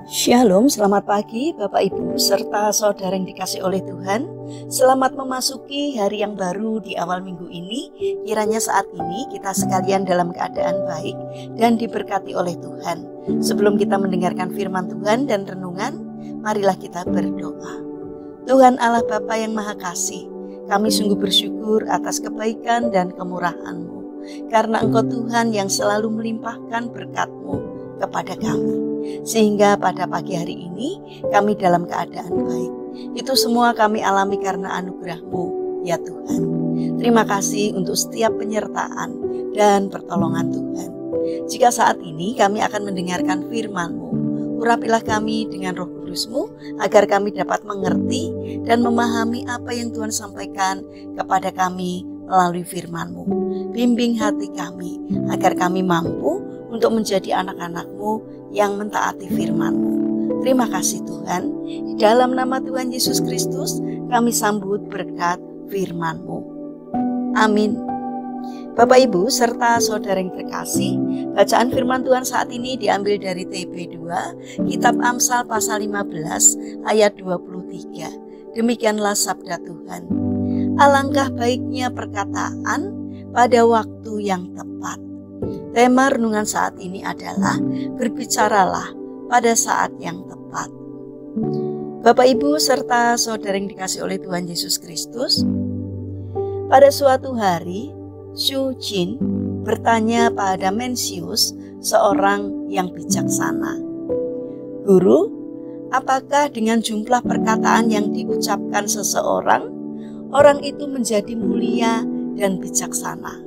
Shalom, selamat pagi Bapak Ibu serta saudara yang dikasih oleh Tuhan. Selamat memasuki hari yang baru di awal minggu ini. Kiranya saat ini kita sekalian dalam keadaan baik dan diberkati oleh Tuhan. Sebelum kita mendengarkan firman Tuhan dan renungan, marilah kita berdoa. Tuhan Allah Bapa yang Maha Kasih, kami sungguh bersyukur atas kebaikan dan kemurahan-Mu, karena Engkau Tuhan yang selalu melimpahkan berkat-Mu kepada kami. Sehingga pada pagi hari ini kami dalam keadaan baik. Itu semua kami alami karena anugerah-Mu, ya Tuhan. Terima kasih untuk setiap penyertaan dan pertolongan Tuhan. Jika saat ini kami akan mendengarkan firman-Mu, urapilah kami dengan Roh Kudus-Mu agar kami dapat mengerti dan memahami apa yang Tuhan sampaikan kepada kami melalui firman-Mu. Bimbing hati kami agar kami mampu untuk menjadi anak-anak-Mu yang mentaati firman-Mu. Terima kasih Tuhan. Di dalam nama Tuhan Yesus Kristus kami sambut berkat firman-Mu. Amin. Bapak Ibu serta saudara yang terkasih, bacaan firman Tuhan saat ini diambil dari TB2, Kitab Amsal pasal 15 ayat 23. Demikianlah sabda Tuhan. Alangkah baiknya perkataan pada waktu yang tepat. Tema renungan saat ini adalah berbicaralah pada saat yang tepat. Bapak Ibu serta saudara yang dikasih oleh Tuhan Yesus Kristus, pada suatu hari Xu Jin bertanya pada Mencius, seorang yang bijaksana, "Guru, apakah dengan jumlah perkataan yang diucapkan seseorang, orang itu menjadi mulia dan bijaksana?"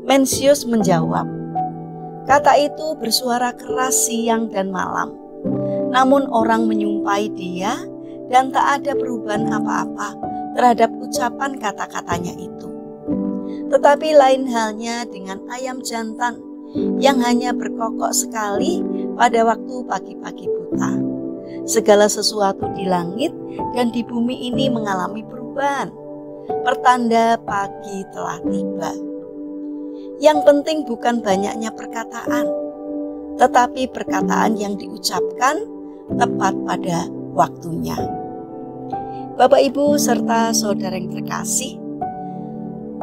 Mencius menjawab, "Kata itu bersuara keras siang dan malam, namun orang menyumpai dia dan tak ada perubahan apa-apa terhadap ucapan kata-katanya itu. Tetapi lain halnya dengan ayam jantan yang hanya berkokok sekali pada waktu pagi-pagi buta. Segala sesuatu di langit dan di bumi ini mengalami perubahan, pertanda pagi telah tiba. Yang penting bukan banyaknya perkataan, tetapi perkataan yang diucapkan tepat pada waktunya." Bapak Ibu serta saudara yang terkasih,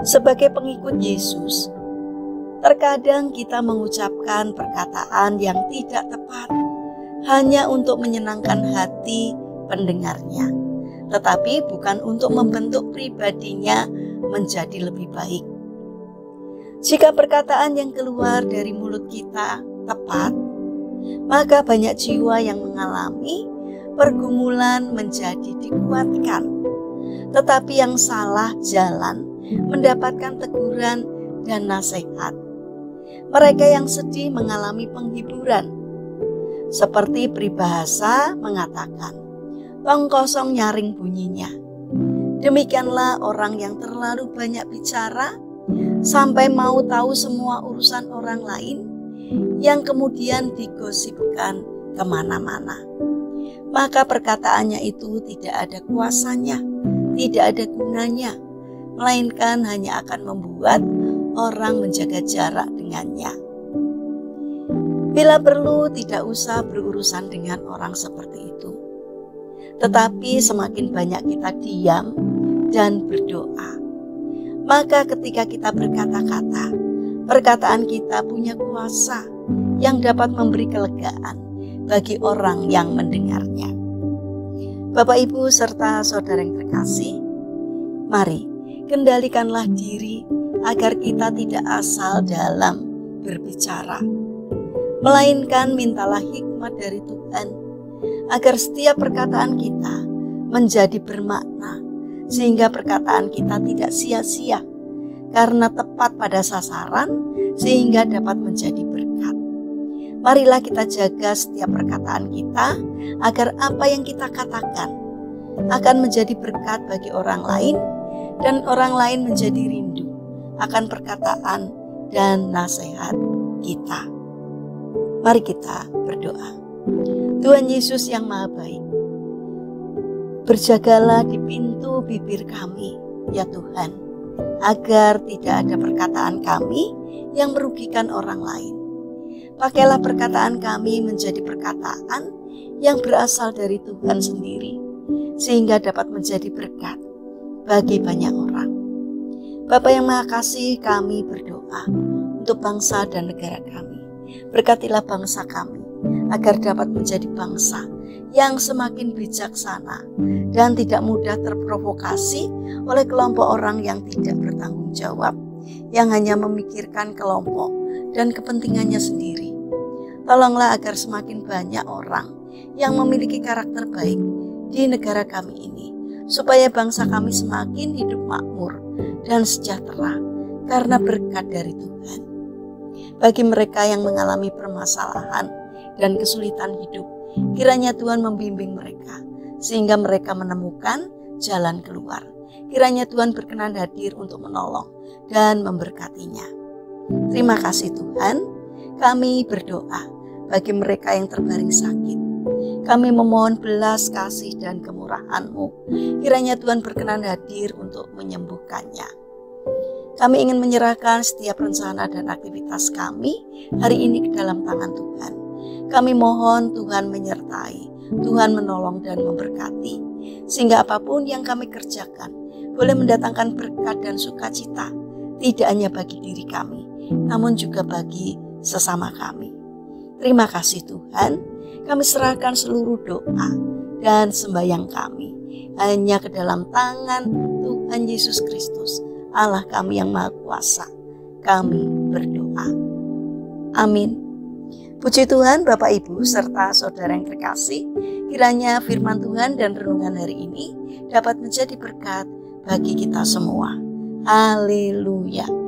sebagai pengikut Yesus, terkadang kita mengucapkan perkataan yang tidak tepat hanya untuk menyenangkan hati pendengarnya, tetapi bukan untuk membentuk pribadinya menjadi lebih baik. Jika perkataan yang keluar dari mulut kita tepat, maka banyak jiwa yang mengalami pergumulan menjadi dikuatkan. Tetapi yang salah jalan mendapatkan teguran dan nasihat. Mereka yang sedih mengalami penghiburan. Seperti peribahasa mengatakan, "Tong kosong nyaring bunyinya." Demikianlah orang yang terlalu banyak bicara sampai mau tahu semua urusan orang lain yang kemudian digosipkan kemana-mana. Maka perkataannya itu tidak ada kuasanya, tidak ada gunanya, melainkan hanya akan membuat orang menjaga jarak dengannya. Bila perlu tidak usah berurusan dengan orang seperti itu. Tetapi semakin banyak kita diam dan berdoa, maka ketika kita berkata-kata, perkataan kita punya kuasa yang dapat memberi kelegaan bagi orang yang mendengarnya. Bapak Ibu serta saudara yang terkasih, mari kendalikanlah diri agar kita tidak asal dalam berbicara, melainkan mintalah hikmat dari Tuhan agar setiap perkataan kita menjadi bermakna, sehingga perkataan kita tidak sia-sia karena tepat pada sasaran sehingga dapat menjadi berkat. Marilah kita jaga setiap perkataan kita agar apa yang kita katakan akan menjadi berkat bagi orang lain dan orang lain menjadi rindu akan perkataan dan nasihat kita. Mari kita berdoa. Tuhan Yesus yang Maha Baik, berjagalah di pintu bibir kami, ya Tuhan, agar tidak ada perkataan kami yang merugikan orang lain. Pakailah perkataan kami menjadi perkataan yang berasal dari Tuhan sendiri, sehingga dapat menjadi berkat bagi banyak orang. Bapa yang Maha Kasih, kami berdoa untuk bangsa dan negara kami. Berkatilah bangsa kami agar dapat menjadi bangsa yang semakin bijaksana dan tidak mudah terprovokasi oleh kelompok orang yang tidak bertanggung jawab, yang hanya memikirkan kelompok dan kepentingannya sendiri. Tolonglah agar semakin banyak orang yang memiliki karakter baik di negara kami ini, supaya bangsa kami semakin hidup makmur dan sejahtera karena berkat dari Tuhan. Bagi mereka yang mengalami permasalahan dan kesulitan hidup, kiranya Tuhan membimbing mereka sehingga mereka menemukan jalan keluar. Kiranya Tuhan berkenan hadir untuk menolong dan memberkatinya. Terima kasih Tuhan. Kami berdoa bagi mereka yang terbaring sakit. Kami memohon belas kasih dan kemurahan-Mu. Kiranya Tuhan berkenan hadir untuk menyembuhkannya. Kami ingin menyerahkan setiap rencana dan aktivitas kami hari ini ke dalam tangan Tuhan. Kami mohon Tuhan menyertai, Tuhan menolong dan memberkati, sehingga apapun yang kami kerjakan boleh mendatangkan berkat dan sukacita, tidak hanya bagi diri kami, namun juga bagi sesama kami. Terima kasih Tuhan, kami serahkan seluruh doa dan sembahyang kami hanya ke dalam tangan Tuhan Yesus Kristus, Allah kami yang Maha Kuasa. Kami berdoa. Amin. Puji Tuhan Bapak Ibu serta saudara yang terkasih, kiranya firman Tuhan dan renungan hari ini dapat menjadi berkat bagi kita semua. Haleluya.